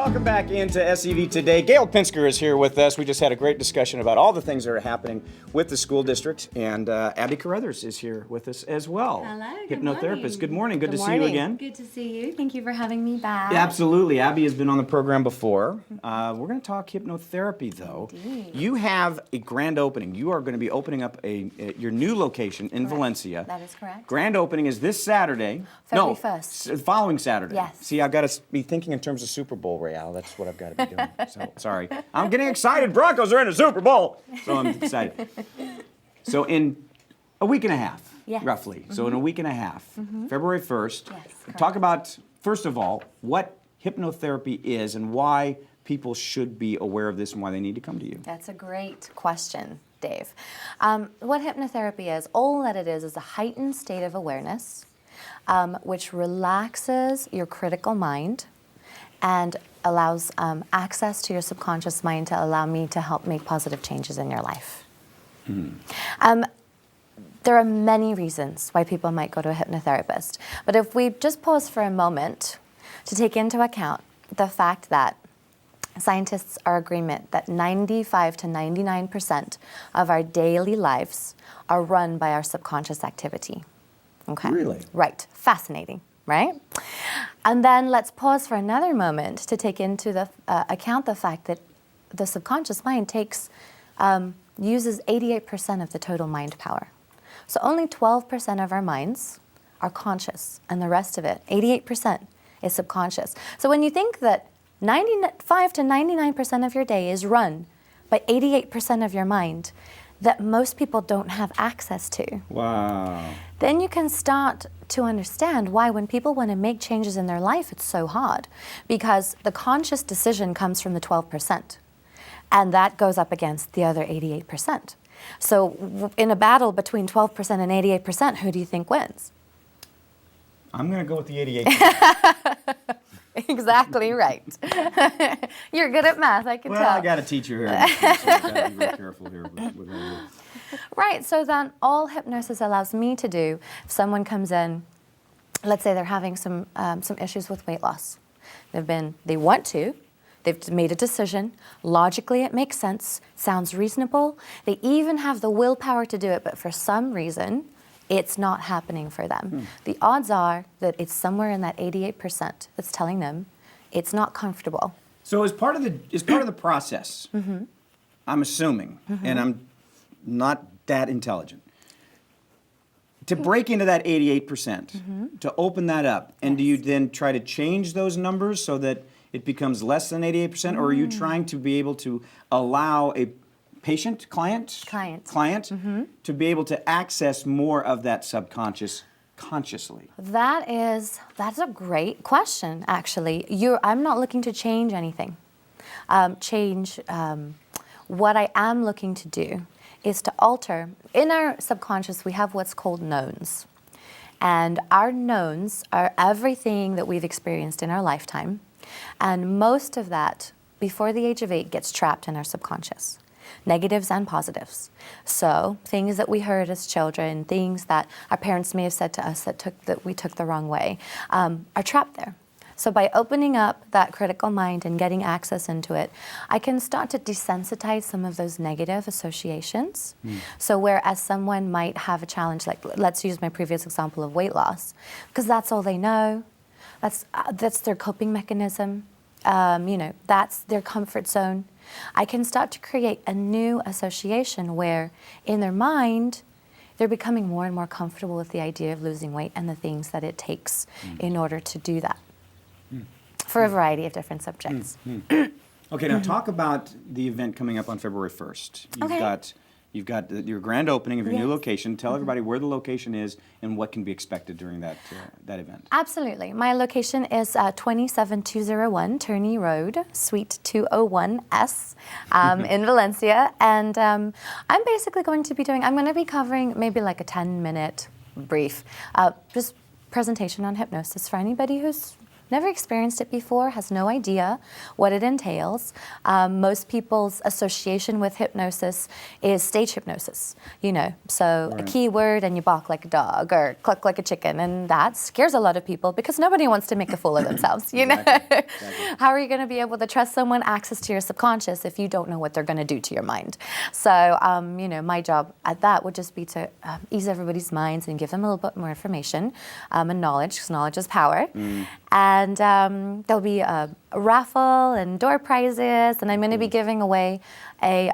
Welcome back into SCV Today. Gail Pinsker is here with us. We just had a great discussion about all the things that are happening with the school district, and Abby Carruthers is here with us as well. Hello, Hypnotherapist. Good morning. Good to see you again. Good to see you. Thank you for having me back. Absolutely. Abby has been on the program before. We're going to talk hypnotherapy, though. Indeed. You have a grand opening. You are going to be opening up your new location in Valencia. That is correct. Grand opening is this Saturday. February 1st. Following Saturday. Yes. See, I've got to be thinking in terms of Super Bowl, Real. That's what I've got to be doing. So, sorry. I'm getting excited. Broncos are in the Super Bowl. So I'm excited. So in a week and a half, Yes. roughly. So in a week and a half, February 1st, Yes, correct. talk about, first of all, what hypnotherapy is and why people should be aware of this and why they need to come to you. That's a great question, Dave. What hypnotherapy is, all that it is a heightened state of awareness which relaxes your critical mind and allows access to your subconscious mind to allow me to help make positive changes in your life. There are many reasons why people might go to a hypnotherapist, but if we just pause for a moment to take into account the fact that scientists are in agreement that 95 to 99% of our daily lives are run by our subconscious activity. Okay? Really? Right. Fascinating, right? And then let's pause for another moment to take into the account the fact that the subconscious mind uses 88% of the total mind power. So only 12% of our minds are conscious, and the rest of it, 88%, is subconscious. So when you think that 95 to 99% of your day is run by 88% of your mind that most people don't have access to, Wow. then you can start to understand why when people want to make changes in their life, it's so hard. Because the conscious decision comes from the 12%, and that goes up against the other 88%. So in a battle between 12% and 88%, who do you think wins? I'm going to go with the 88. Exactly right. You're good at math, I can tell. Well, I got a teacher here, so I got to be real careful here with what I do. Right, so then all hypnosis allows me to do, if someone comes in, let's say they're having some issues with weight loss. They want to, they've made a decision, logically it makes sense, sounds reasonable, they even have the willpower to do it, but for some reason, it's not happening for them. The odds are that it's somewhere in that 88% that's telling them it's not comfortable. So as part of the process, I'm assuming, and I'm not that intelligent, to break into that 88%, to open that up, and do you then try to change those numbers so that it becomes less than 88%, or are you trying to be able to allow a client to be able to access more of that subconscious consciously? That's a great question, actually. I'm not looking to change anything. What I am looking to do is to alter. In our subconscious, we have what's called knowns. And our knowns are everything that we've experienced in our lifetime. And most of that, before the age of 8, gets trapped in our subconscious. Negatives and positives. So things that we heard as children, things that our parents may have said to us that we took the wrong way, are trapped there. So by opening up that critical mind and getting access into it, I can start to desensitize some of those negative associations. So whereas someone might have a challenge, like let's use my previous example of weight loss, because that's all they know, that's their coping mechanism, that's their comfort zone. I can start to create a new association where in their mind, they're becoming more and more comfortable with the idea of losing weight and the things that it takes in order to do that for a variety of different subjects. Okay, now talk about the event coming up on February 1st. You've got your grand opening of your new location. Tell everybody where the location is and what can be expected during that event. Absolutely. My location is 27201 Turney Road, Suite 201S in Valencia. And I'm basically going to be I'm going to be covering maybe like a 10-minute brief, just presentation on hypnosis for anybody who's never experienced it before, has no idea what it entails. Most people's association with hypnosis is stage hypnosis, so a keyword and you balk like a dog or cluck like a chicken, and that scares a lot of people because nobody wants to make a fool of themselves, Exactly. How are you going to be able to trust someone, access to your subconscious, if you don't know what they're going to do to your mind? So, my job at that would just be to ease everybody's minds and give them a little bit more information and knowledge, because knowledge is power. And there'll be a raffle and door prizes, and I'm going to be giving away a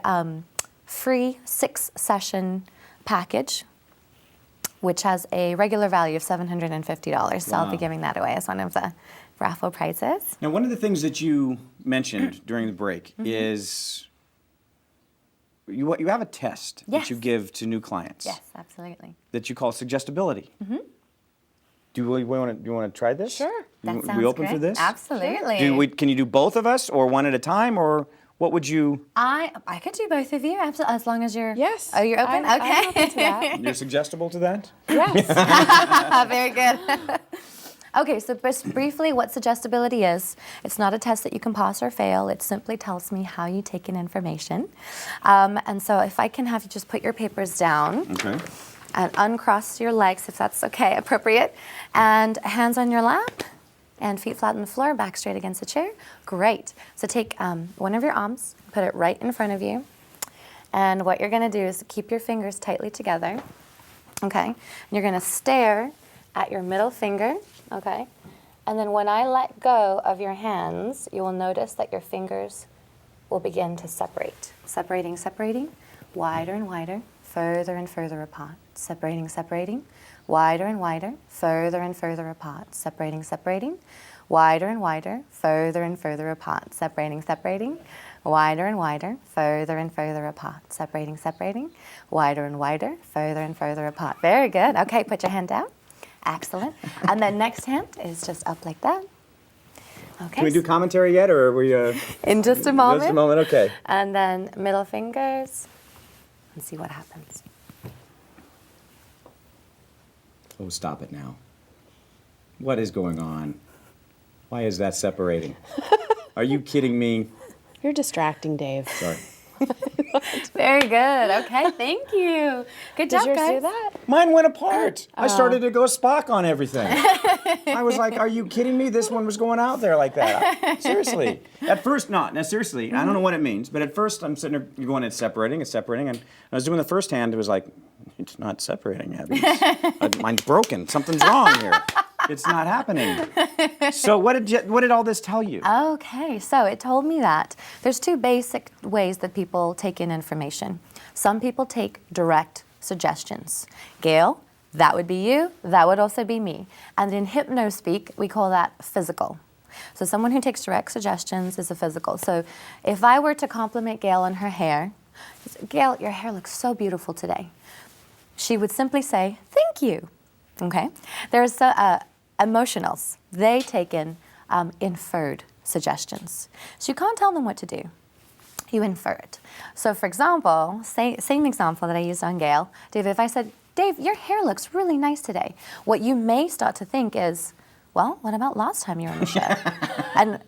free 6-session package, which has a regular value of $750. So I'll be giving that away as one of the raffle prizes. Now, one of the things that you mentioned during the break is you have a test that you give to new clients. Yes, absolutely. That you call suggestibility. Do you want to try this? Sure. That sounds we open great. for this? Absolutely. Can you do both of us, or one at a time, or what would you? I could do both of you, absolutely, as long as you're. Yes. Oh, you're open. I'm Okay. open to that. You're suggestible to that? Yes. Very good. Okay, so just briefly, what suggestibility is, it's not a test that you can pass or fail. It simply tells me how you take in information. And so if I can have you just put your papers down. Okay. And uncross your legs, if that's okay, appropriate. And hands on your lap, and feet flat on the floor, back straight against the chair. Great. So take one of your arms, put it right in front of you. And what you're going to do is keep your fingers tightly together. Okay. And you're going to stare at your middle finger. Okay. And then when I let go of your hands, you will notice that your fingers will begin to separate. Separating, wider and wider, further and further apart. Separating, wider and wider, further and further apart. Separating, wider and wider, further and further apart. Separating, wider and wider, further and further apart. Separating, wider and wider, further and further apart. Very good. Okay, put your hand down. Excellent. And then next hand is just up like that. Okay. Can we do commentary yet, or are we? In just a moment. Just a moment, okay. And then middle fingers, and see what happens. Oh, stop it now. What is going on? Why is that separating? Are you kidding me? You're distracting, Dave. Sorry. Very good. Okay, thank you. Good Did job, yours guys. do that? Mine went apart. I started to go Spock on everything. I was like, are you kidding me? This one was going out there like that. Seriously. At first, not. Now, seriously, I don't know what it means, but at first I'm sitting there going, it's separating. And I was doing the first hand, it was like, it's not separating, Abby. Mine's broken. Something's wrong here. It's not happening. So what did all this tell you? Okay, so it told me that there's 2 basic ways that people take in information. Some people take direct suggestions. Gail, that would be you, that would also be me. And in hypno-speak, we call that physical. So someone who takes direct suggestions is a physical. So if I were to compliment Gail on her hair, Gail, your hair looks so beautiful today. She would simply say, thank you. Okay? There's emotionals. They take in inferred suggestions. So you can't tell them what to do. You infer it. So for example, same example that I used on Gail. Dave, if I said, Dave, your hair looks really nice today, what you may start to think is, well, what about last time you were on the show? And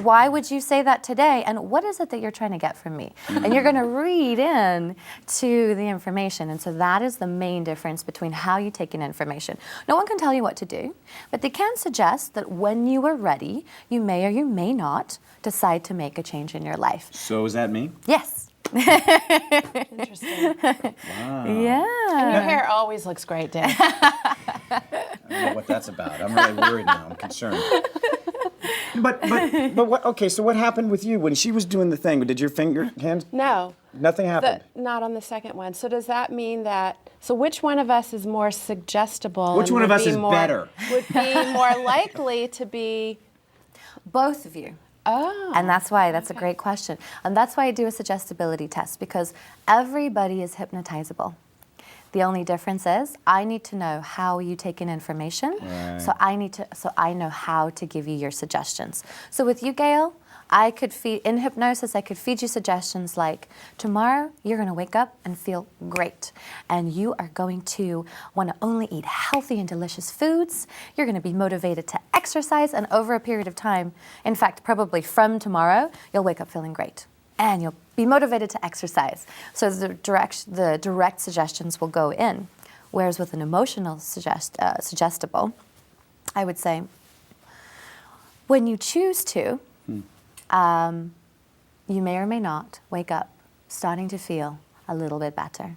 why would you say that today? And what is it that you're trying to get from me? And you're going to read in to the information. And so that is the main difference between how you take in information. No one can tell you what to do, but they can suggest that when you are ready, you may or you may not decide to make a change in your life. So is that me? Yes. Interesting. Wow. Yeah. And your hair always looks great, Dave. I don't know what that's about. I'm really worried now. I'm concerned. But what? Okay, so what happened with you when she was doing the thing? Did your hand? No. Nothing happened. Not on the second one. So does that mean that? So which one of us is more suggestible? Which and one of would us be is better? Would be more likely to be. Both of you. Oh. And that's a great question. And that's why I do a suggestibility test, because everybody is hypnotizable. The only difference is I need to know how you take in information, Right. so I know how to give you your suggestions. So with you, Gail, In hypnosis, I could feed you suggestions like, tomorrow you're going to wake up and feel great. And you are going to want to only eat healthy and delicious foods. You're going to be motivated to exercise. And over a period of time, in fact, probably from tomorrow, you'll wake up feeling great. And you'll be motivated to exercise. So the direct suggestions will go in. Whereas with an emotional suggestible, I would say, when you choose to, you may or may not wake up starting to feel a little bit better.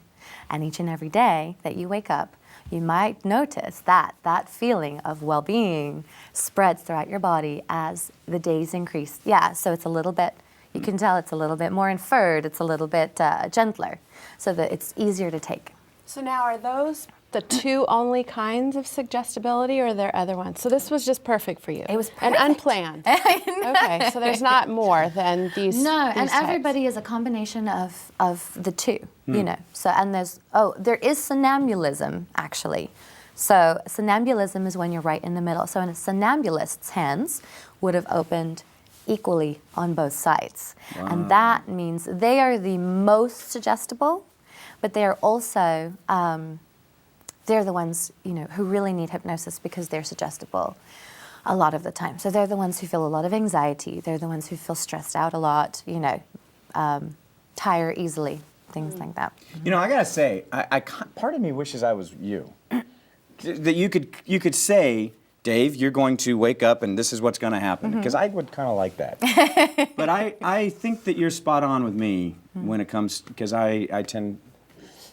And each and every day that you wake up, you might notice that that feeling of well-being spreads throughout your body as the days increase. Yeah, so it's a little bit, you can tell it's a little bit more inferred, it's a little bit gentler, so that it's easier to take. So now, are those the two only kinds of suggestibility, or are there other ones? So this was just perfect for you. It was and perfect. Unplanned. Okay, so there's not more than these. No, these and types. everybody is a combination of the two, you know. So, and there is somnambulism, actually. So somnambulism is when you're right in the middle. So in a somnambulist's hands would have opened equally on both sides. Wow. And that means they are the most suggestible, but they are also, they're the ones, you know, who really need hypnosis because they're suggestible a lot of the time. So they're the ones who feel a lot of anxiety. They're the ones who feel stressed out a lot, you know, tire easily, things like that. You know, I gotta say, part of me wishes I was you. That you could say, Dave, you're going to wake up and this is what's going to happen, because I would kind of like that. But I think that you're spot on with me when it comes, because I tend.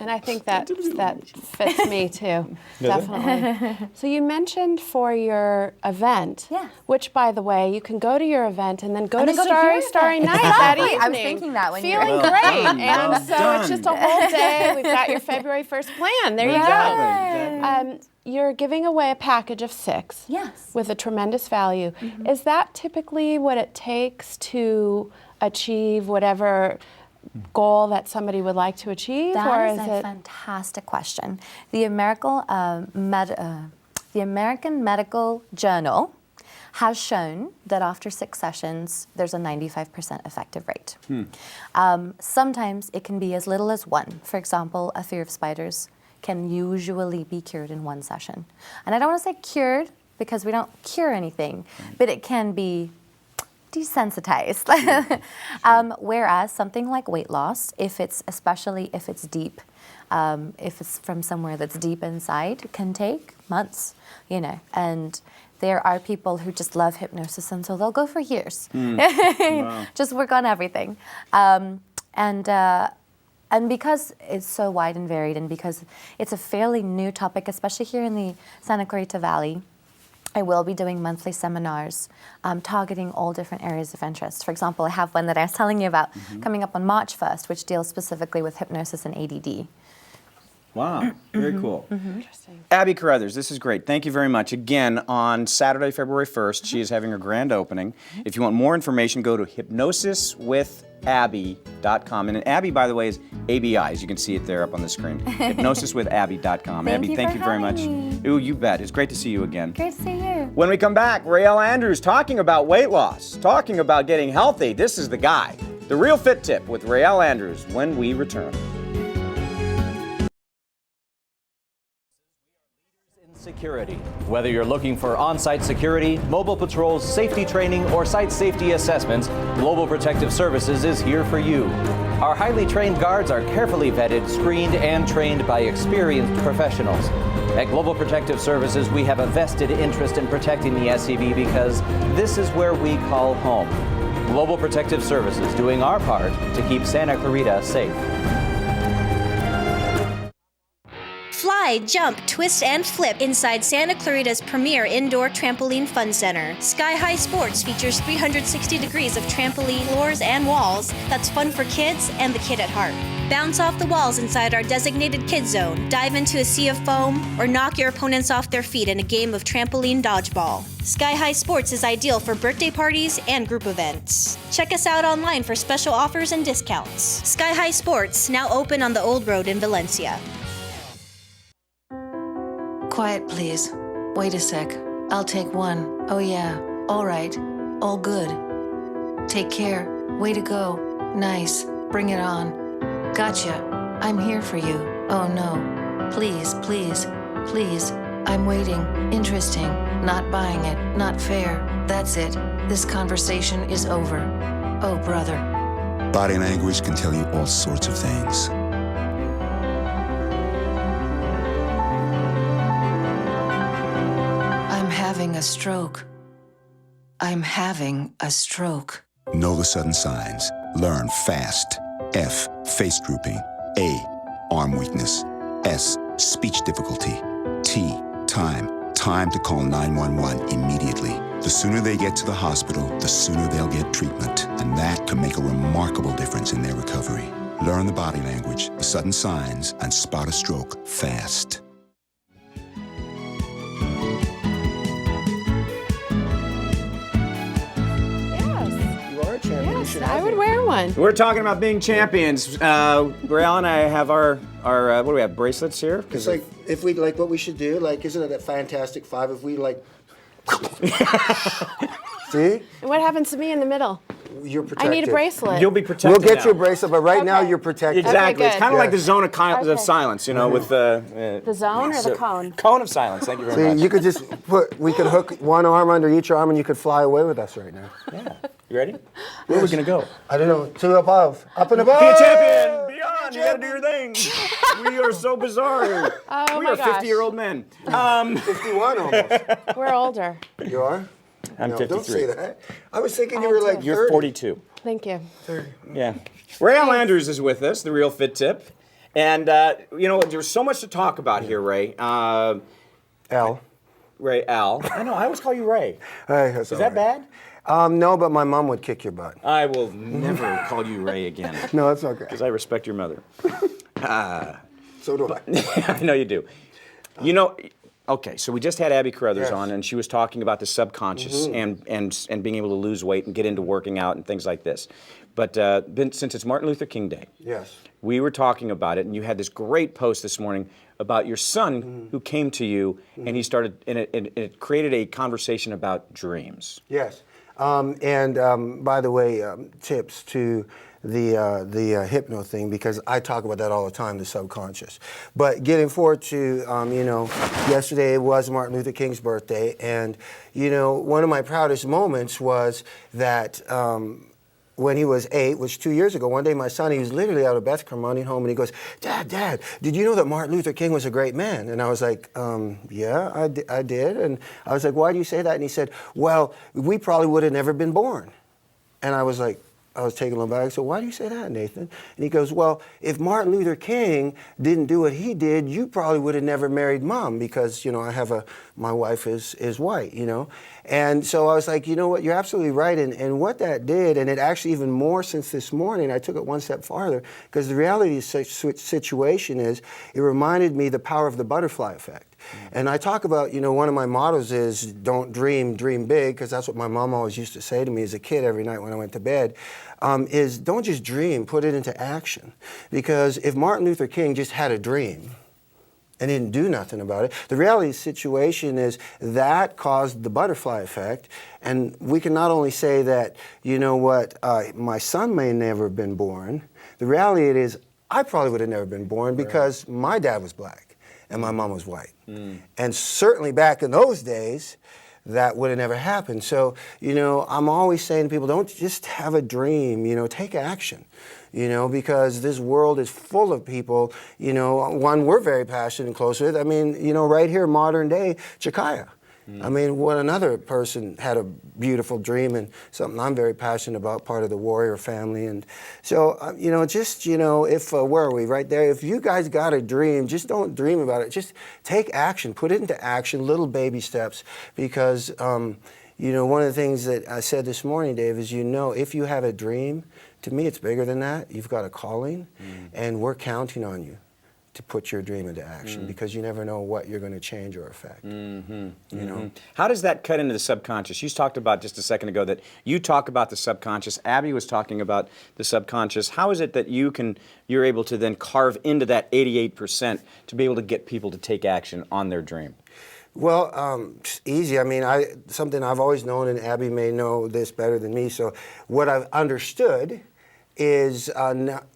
And I think that fits me too, definitely. So you mentioned for your event, Yeah. which, by the way, you can go to your event and then go And to then go to your Starry event. Night that Exactly. evening. I was thinking that when you were- feeling Well great, done, and well so done. it's just a whole day. We've got your February 1st plan. There you go. You're giving away a package of 6. Yes. With a tremendous value. Is that typically what it takes to achieve whatever goal that somebody would like to achieve, or That is is a it? fantastic question. The American Medical Journal has shown that after 6 sessions, there's a 95% effective rate. Sometimes it can be as little as 1. For example, a fear of spiders can usually be cured in 1 session. And I don't want to say cured because we don't cure anything, but it can be desensitized. Whereas something like weight loss, especially if it's deep, if it's from somewhere that's deep inside, can take months, you know. And there are people who just love hypnosis, and so they'll go for years. Wow. Just work on everything. And because it's so wide and varied, and because it's a fairly new topic, especially here in the Santa Clarita Valley, I will be doing monthly seminars targeting all different areas of interest. For example, I have one that I was telling you about coming up on March 1st, which deals specifically with hypnosis and ADD. Wow, very cool. Interesting. Abby Carruthers, this is great. Thank you very much. Again, on Saturday, February 1st, she is having her grand opening. If you want more information, go to hypnosiswithabby.com. And Abby, by the way, is ABI, as you can see it there up on the screen. hypnosiswithabby.com. Abby, thank you very much. Ooh, you bet. It's great to see you again. Great to see you. When we come back, Raelle Andrews talking about weight loss, talking about getting healthy. This is the guy. The Real Fit Tip with Raelle Andrews when we return. Security. Whether you're looking for on-site security, mobile patrols, safety training, or site safety assessments, Global Protective Services is here for you. Our highly trained guards are carefully vetted, screened, and trained by experienced professionals. At Global Protective Services, we have a vested interest in protecting the SCV because this is where we call home. Global Protective Services doing our part to keep Santa Clarita safe. Fly, jump, twist, and flip inside Santa Clarita's premier indoor trampoline fun center. Sky High Sports features 360 degrees of trampoline floors and walls that's fun for kids and the kid at heart. Bounce off the walls inside our designated kid zone, dive into a sea of foam, or knock your opponents off their feet in a game of trampoline dodgeball. Sky High Sports is ideal for birthday parties and group events. Check us out online for special offers and discounts. Sky High Sports, now open on the Old Road in Valencia. Quiet, please. Wait a sec. I'll take one. Oh yeah. All right. All good. Take care. Way to go. Nice. Bring it on. Gotcha. I'm here for you. Oh no. Please, please, please. I'm waiting. Interesting. Not buying it. Not fair. That's it. This conversation is over. Oh, brother. Body language can tell you all sorts of things. I'm having a stroke. I'm having a stroke. Know the sudden signs. Learn fast. F. Face drooping. A. Arm weakness. S. Speech difficulty. T. Time. Time to call 911 immediately. The sooner they get to the hospital, the sooner they'll get treatment. And that can make a remarkable difference in their recovery. Learn the body language, the sudden signs, and spot a stroke fast. Yes. You are a champion. You Yes, should I have would it. wear one. We're talking about being champions. Rael and I have our what do we have, bracelets here? It's like, if we, like, what we should do, like, isn't it a Fantastic Five if we, like, see? And what happens to me in the middle? You're protected. I need a bracelet. You'll be protected. We'll get now. you a bracelet, but right now Okay. you're protected. Exactly. Okay, It's kind of good. like the zone of, of Okay. silence, you know, with The zone or the so- cone? Cone of silence. Thank you very See, much. you could just we could hook one arm under each arm and you could fly away with us right now. Yeah. You ready? Where are we gonna go? I don't know, two above, up and above. Be a champion. Beyond. You gotta do your thing. We are so bizarre. Oh we my are gosh. 50-year-old men. 51 almost. We're older. You are? I'm No, 53. don't say that. I was thinking you were like 30. You're 42. Thank you. Yeah. Rael Andrews is with us, the Real Fit Tip. And, you know, there's so much to talk about here, Ray. Al. Ray Al. I know, I always call you Ray. Hey, that's Is all that right. bad? No, but my mom would kick your butt. I will never call you Ray again. No, it's okay. Because I respect your mother. So do I. I know you do. You know, okay, so we just had Abby Carruthers Yes. on, and she was talking about the subconscious and being able to lose weight and get into working out and things like this. But since it's Martin Luther King Day, Yes. we were talking about it, and you had this great post this morning about your son who came to you, and he started, and it created a conversation about dreams. Yes. By the way, tips to the hypno thing, because I talk about that all the time, the subconscious. But getting forward to, you know, yesterday was Martin Luther King's birthday, and, you know, one of my proudest moments was that when he was 8, which 2 years ago, one day my son, he was literally out of Bethlem running home, and he goes, Dad, did you know that Martin Luther King was a great man? And I was like, yeah, I did. And I was like, why do you say that? And he said, well, we probably would have never been born. And I was like, I was taken aback. So why do you say that, Nathan? And he goes, well, if Martin Luther King didn't do what he did, you probably would have never married Mom, because, you know, my wife is white, you know. And so I was like, you know what, you're absolutely right. And what that did, and it actually even more since this morning, I took it one step farther, because the reality of the situation is, it reminded me the power of the butterfly effect. And I talk about, you know, one of my mottos is don't dream, dream big, because that's what my mom always used to say to me as a kid every night when I went to bed, is don't just dream, put it into action. Because if Martin Luther King just had a dream and didn't do nothing about it, the reality of the situation is that caused the butterfly effect. And we can not only say that, you know what, my son may never have been born, the reality it is I probably would have never been born, because my dad was black and my mom was white. And certainly back in those days, that would have never happened. So, you know, I'm always saying to people, don't just have a dream, you know, take action. You know, because this world is full of people, you know, one we're very passionate and close with. I mean, you know, right here, modern day, Chikaya. I mean, what another person had a beautiful dream, and something I'm very passionate about, part of the warrior family. And so, you know, just, you know, if, where are we? Right there. If you guys got a dream, just don't dream about it. Just take action, put it into action, little baby steps, because, you know, one of the things that I said this morning, Dave, is, you know, if you have a dream, to me, it's bigger than that. You've got a calling, and we're counting on you to put your dream into action, because you never know what you're going to change or affect. You know. How does that cut into the subconscious? You talked about just a second ago that you talk about the subconscious. Abby was talking about the subconscious. How is it that you're able to then carve into that 88% to be able to get people to take action on their dream? Well, it's easy. I mean, something I've always known, and Abby may know this better than me. So what I've understood is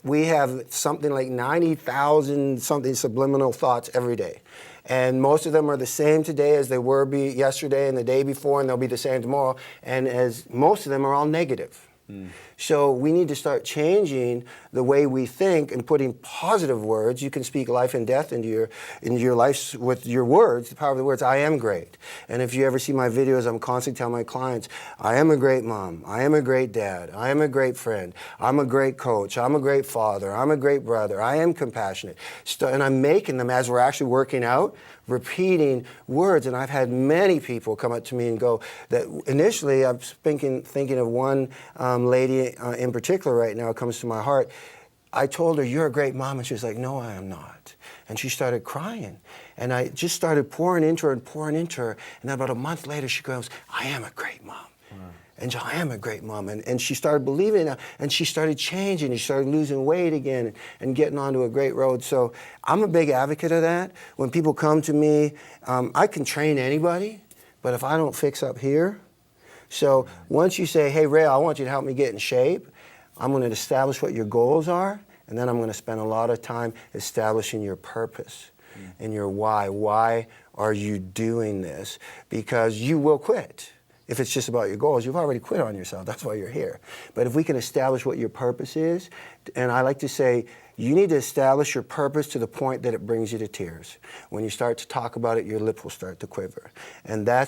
we have something like 90,000 something subliminal thoughts every day. And most of them are the same today as they were yesterday and the day before, and they'll be the same tomorrow. And as most of them are all negative. So we need to start changing the way we think and putting positive words. You can speak life and death into your life with your words, the power of the words. I am great. And if you ever see my videos, I'm constantly telling my clients, I am a great mom. I am a great dad. I am a great friend. I'm a great coach. I'm a great father. I'm a great brother. I am compassionate. And I'm making them, as we're actually working out, repeating words. And I've had many people come up to me and go that initially I'm thinking of one lady in particular right now comes to my heart. I told her, you're a great mom. And she was like, no, I am not. And she started crying. And I just started pouring into her. And then about a month later, she goes, I am a great mom. And I am a great mom. And she started believing it, and she started changing. She started losing weight again and getting onto a great road. So I'm a big advocate of that. When people come to me, I can train anybody, but if I don't fix up here, so once you say, hey, Ray, I want you to help me get in shape, I'm going to establish what your goals are, and then I'm going to spend a lot of time establishing your purpose and your why. Why are you doing this? Because you will quit. If it's just about your goals, you've already quit on yourself. That's why you're here. But if we can establish what your purpose is, and I like to say, you need to establish your purpose to the point that it brings you to tears. When you start to talk about it, your lip will start to quiver. And that's